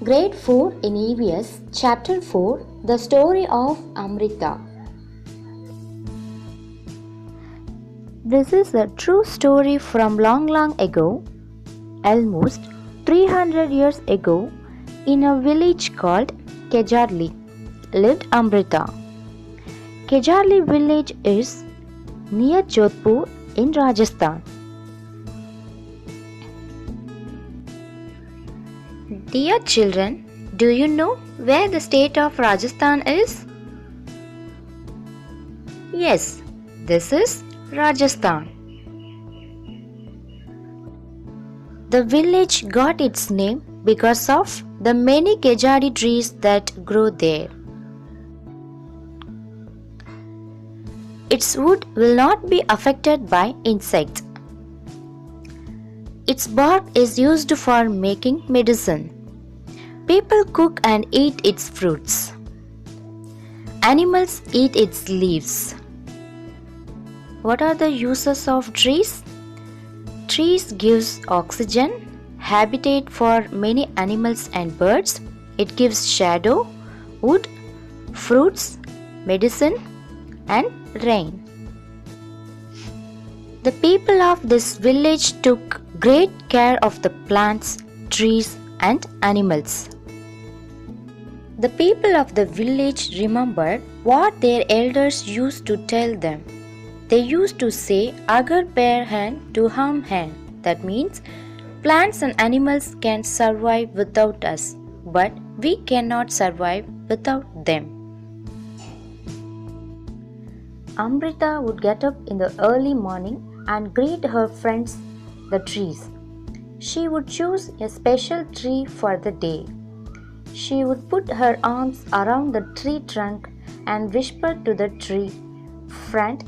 Grade 4 in EVS, Chapter 4, The Story of Amrita. This is a true story from long ago, almost 300 years ago, in a village called Kejarli, lived Amrita. Kejarli village is near Jodhpur in Rajasthan. Dear children, do you know where the state of Rajasthan is? Yes, this is Rajasthan. The village got its name because of the many kejari trees that grow there. Its wood will not be affected by insects. Its bark is used for making medicine. People cook and eat its fruits. Animals eat its leaves. What are the uses of trees? Trees gives oxygen, habitat for many animals and birds. It gives shade, wood, fruits, medicine, and rain. The people of this village took great care of the plants, trees, and animals. The people of the village remembered what their elders used to tell them. They used to say, Agar pair hand to hum hand. That means plants and animals can survive without us, but we cannot survive without them. Amrita would get up in the early morning and greet her friends, the trees. She would choose a special tree for the day. She would put her arms around the tree trunk and whisper to the tree, Friend,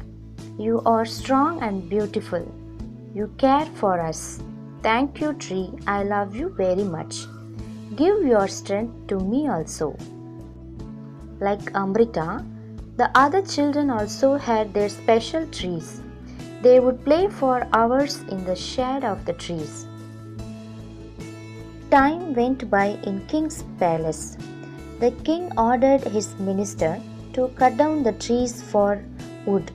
you are strong and beautiful. You care for us. Thank you, tree. I love you very much. Give your strength to me also. Like Amrita, the other children also had their special trees. They would play for hours in the shade of the trees. Time went by in King's palace. The king ordered his minister to cut down the trees for wood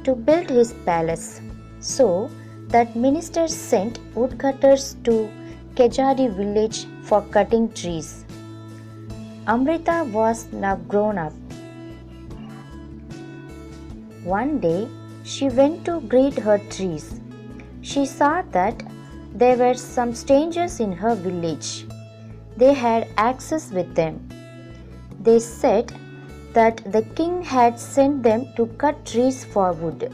to build his palace. So that minister sent woodcutters to Kejari village for cutting trees. Amrita was now grown up. One day, she went to greet her trees. She saw that there were some strangers in her village. They had axes with them. They said that the king had sent them to cut trees for wood.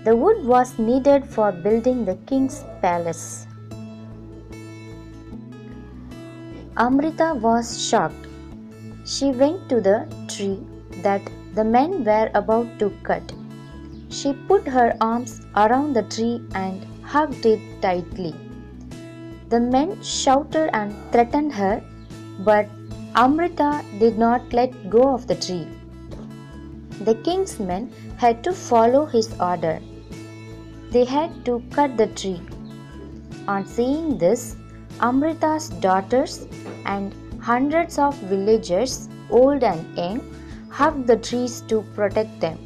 The wood was needed for building the king's palace. Amrita was shocked. She went to the tree that the men were about to cut. She put her arms around the tree and hugged it tightly. The men shouted and threatened her, but Amrita did not let go of the tree. The king's men had to follow his order. They had to cut the tree. On seeing this, Amrita's daughters and hundreds of villagers, old and young, hugged the trees to protect them.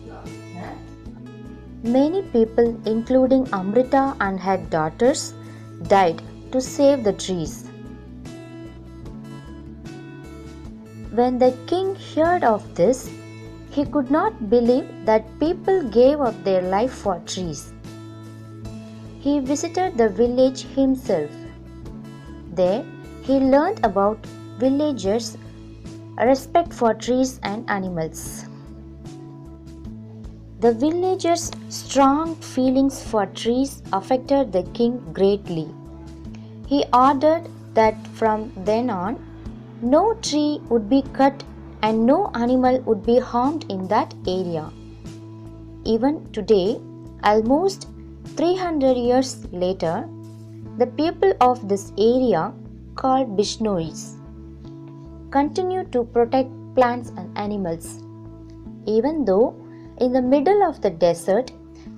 Many people, including Amrita and her daughters, died to save the trees. When the king heard of this, he could not believe that people gave up their life for trees. He visited the village himself. There, he learned about villagers' respect for trees and animals. The villagers' strong feelings for trees affected the king greatly. He ordered that from then on, no tree would be cut and no animal would be harmed in that area. Even today, almost 300 years later, the people of this area, called Bishnois, continue to protect plants and animals. Even though in the middle of the desert,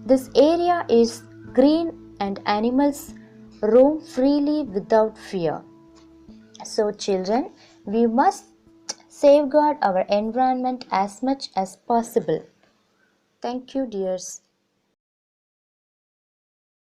this area is green and animals roam freely without fear. So, children, we must safeguard our environment as much as possible. Thank you, dears.